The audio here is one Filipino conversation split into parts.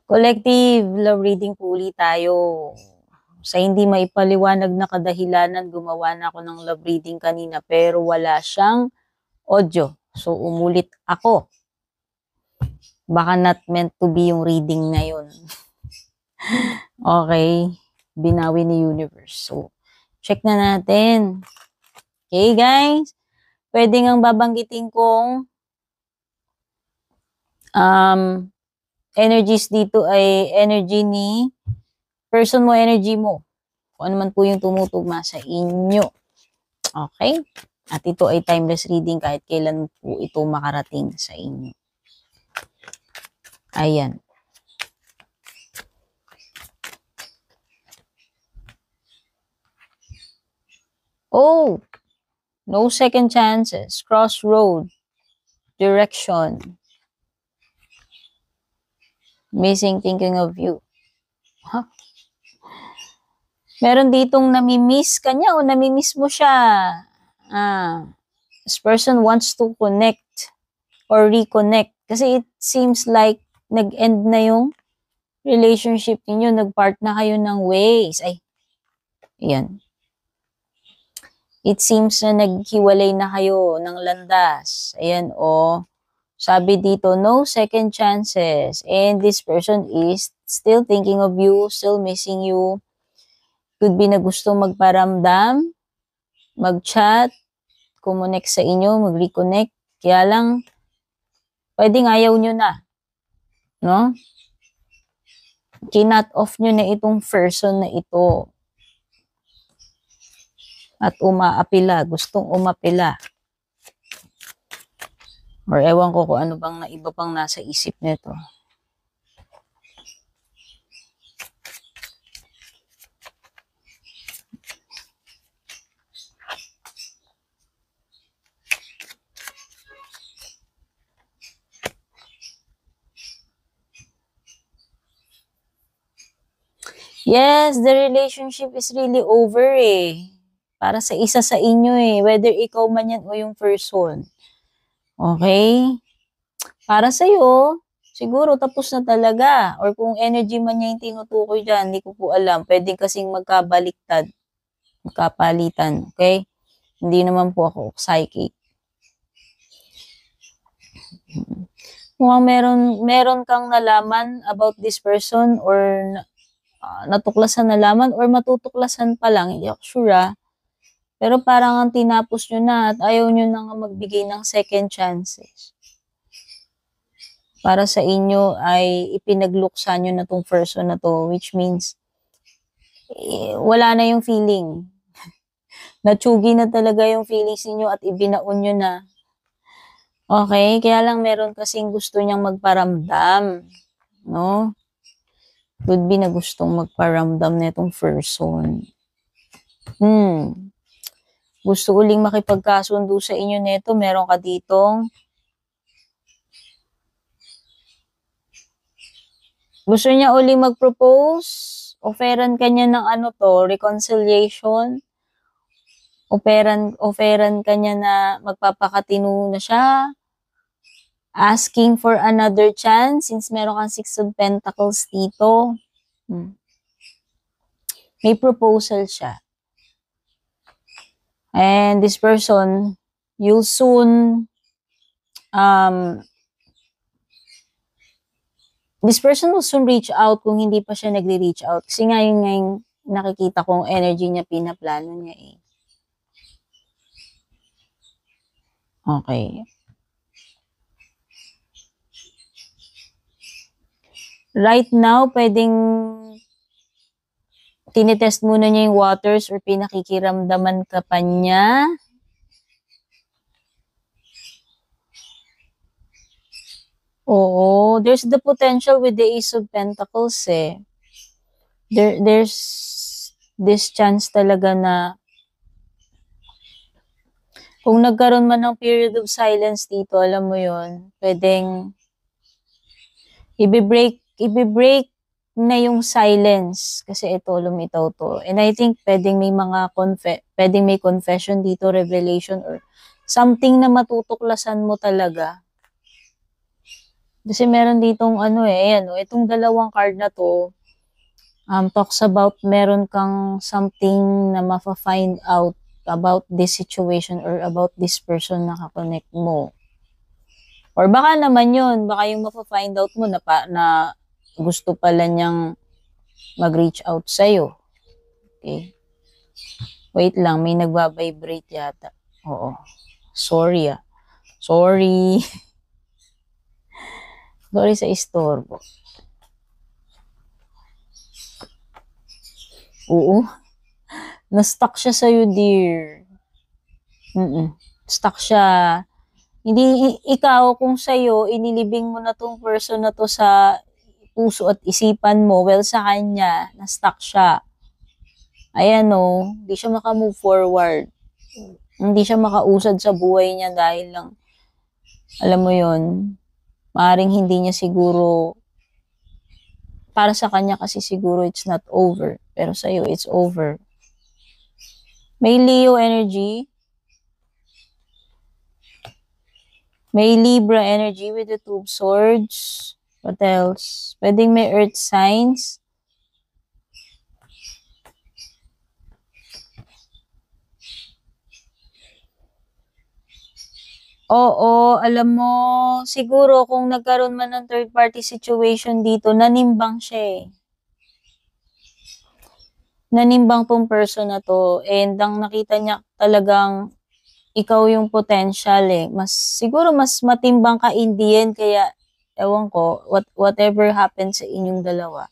Collective love reading po ulit tayo. Sa hindi maipaliwanag na kadahilanan, gumawa na ako ng love reading kanina pero wala siyang audio. So, umulit ako. Baka not meant to be yung reading ngayon. Okay. Binawi ni universe. So, check na natin. Okay, guys. Pwede ngang babanggitin kong energies dito ay energy ni person mo, energy mo. Kung ano man po yung tumutugma sa inyo. Okay? At ito ay timeless reading kahit kailan po ito makarating sa inyo. Ayan. Oh! No second chances. Crossroad. Direction. Missing thinking of you. Huh? Meron ditong namimiss ka niya o namimiss mo siya. This person wants to connect or reconnect. Kasi it seems like nag-end na yung relationship niyo, nag-part na kayo ng ways. Ay, ayan. It seems na naghiwalay na kayo ng landas. Ayan, sabi dito, no second chances. And this person is still thinking of you, still missing you. Could be na gusto magparamdam, mag-chat, connect sa inyo, mag-reconnect. Kaya lang, pwedeng ayaw nyo na. No? Kinut off nyo na itong person na ito. At umaapila, gustong umapila. Or ewan ko kung ano bang iba pang nasa isip nito. Yes, the relationship is really over Para sa isa sa inyo whether ikaw man yan o yung person. Okay? Para sa'yo, siguro tapos na talaga. Or kung energy man niya yung tinutukoy dyan, hindi ko po alam. Pwede kasing magkabaliktad, magkapalitan. Okay? Hindi naman po ako psychic. Mukhang meron kang nalaman about this person or natuklasan nalaman or matutuklasan pa lang. Hindi ako sure Pero parang ang tinapos nyo na at ayaw nyo na nga magbigay ng second chances. Para sa inyo ay ipinagluksa nyo na tong person na to, which means wala na yung feeling. Natsugi na talaga yung feelings niyo at ibinaon nyo na. Okay? Kaya lang meron kasing gusto niyang magparamdam. No? Could be na gustong magparamdam na itong person. Gusto uling makipagkasundo sa inyo neto, meron ka ditong gusto niya uling mag-propose, offeran kanya ng reconciliation, offeran kanya na magpapakatino na siya, asking for another chance since meron kang 6 of Pentacles dito. May proposal siya. And this person, you'll soon, this person will soon reach out kung hindi pa siya nagre-reach out. Kasi nga yung nakikita kong energy niya, pinaplano niya Okay. Right now, pwedeng tinitest muna niya yung waters or pinakikiramdaman ka pa niya. Oo, there's the potential with the Ace of Pentacles There's this chance talaga na kung nagkaroon man ng period of silence dito, alam mo yon, pwedeng i-break na yung silence kasi ito lumitaw to. And I think pwedeng may pwedeng may confession dito, revelation or something na matutuklasan mo talaga. Kasi meron ditong ano ayan, itong dalawang card na to, talks about meron kang something na mafa-find out about this situation or about this person na kakonect mo. Or baka naman yun, baka yung mafa-find out mo na gusto pala niyang mag-reach out sa'yo. Okay. Wait lang, may nagba-vibrate yata. Oo. Sorry. Sorry. Sorry sa istorbo. Oo. Na-stuck siya sa'yo, dear. Stuck siya. Hindi, ikaw, kung sa'yo, inilibing mo na tong person na to sa puso at isipan mo, well, sa kanya, na-stuck siya. Ayan, hindi siya maka-move forward. Hindi siya makausad sa buhay niya dahil lang, alam mo yon, maaaring hindi niya siguro, para sa kanya kasi siguro it's not over. Pero sa'yo, it's over. May Leo energy. May Libra energy with the Two of Swords. What else? Pwedeng may earth signs. Oo, alam mo, siguro kung nagkaroon man ng third party situation dito, nanimbang siya eh. Nanimbang tong person na to, and ang nakita niya talagang ikaw yung potential eh. Siguro mas matimbang ka in the end, kaya ewan ko, whatever happens sa inyong dalawa.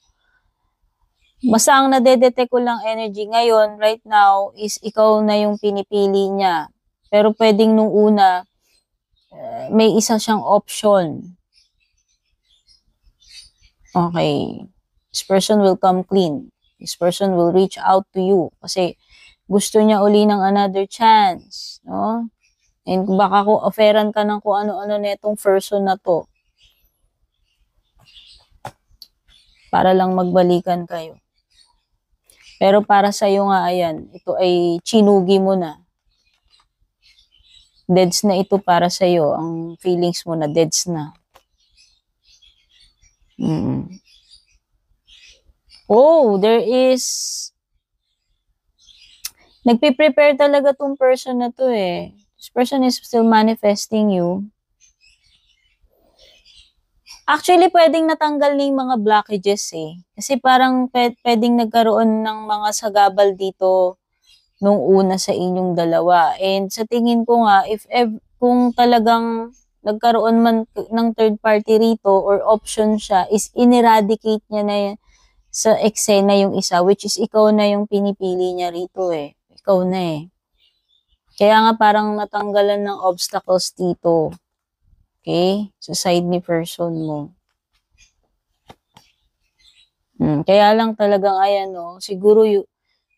Basta ang nadedetect ko lang energy ngayon, right now, is ikaw na yung pinipili niya. Pero pwedeng nung una, may isa siyang option. Okay. This person will come clean. This person will reach out to you. Kasi gusto niya uli ng another chance. No? And baka ko offeran ka ng kung ano-ano na itong person na to. Para lang magbalikan kayo. Pero para sa'yo nga, ayan, ito ay chinugi mo na. Deads na ito para sa'yo. Ang feelings mo na deads na. Oh, there is... Nagpe-prepare talaga tong person na to eh. This person is still manifesting you. Actually, pwedeng natanggal na yung mga blockages eh. Kasi parang pwedeng nagkaroon ng mga sagabal dito nung una sa inyong dalawa. And sa tingin ko nga, kung talagang nagkaroon man ng third party rito or option siya, is ineradicate niya na sa eksena yung isa, which is ikaw na yung pinipili niya rito eh. Ikaw na eh. Kaya nga parang natanggalan ng obstacles dito. Okay? Sa side ni person mo. Kaya lang talagang ayan siguro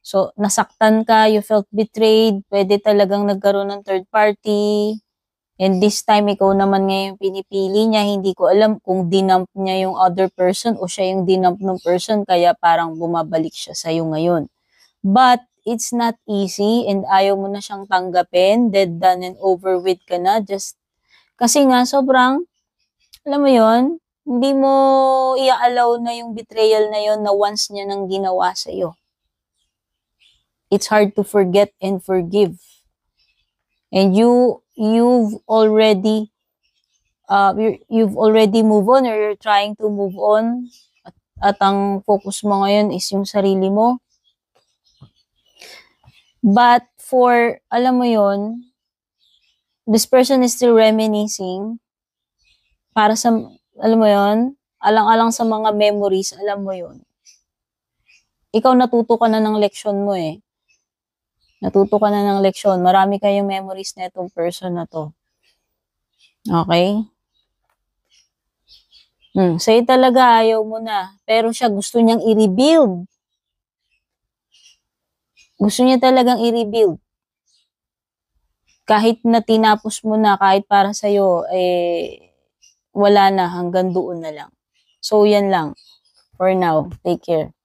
so nasaktan ka, you felt betrayed, pwede talagang nagkaroon ng third party. And this time, ikaw naman ngayon pinipili niya. Hindi ko alam kung dinump niya yung other person o siya yung dinump ng person, kaya parang bumabalik siya sa'yo ngayon. But, it's not easy and ayaw mo na siyang tanggapin. Dead, done, and over with ka na. Just, kasi nga, sobrang, alam mo yon, hindi mo i-allow na yung betrayal na yon na once niya nang ginawa sa'yo. It's hard to forget and forgive. And you've already moved on or you're trying to move on at ang focus mo ngayon is yung sarili mo. But alam mo yon, this person is still reminiscing para sa, alam mo yon, alang-alang sa mga memories, alam mo yon. Ikaw natuto ka na ng leksyon mo eh. Natuto ka na ng leksyon. Marami kayong memories na itong person na to. Okay? Sa'yo talaga ayaw mo na. Pero siya gusto niyang i-rebuild. Gusto niya talagang i-rebuild. Kahit na tinapos mo na, kahit para sa'yo, wala na, hanggang doon na lang. So, yan lang. For now, take care.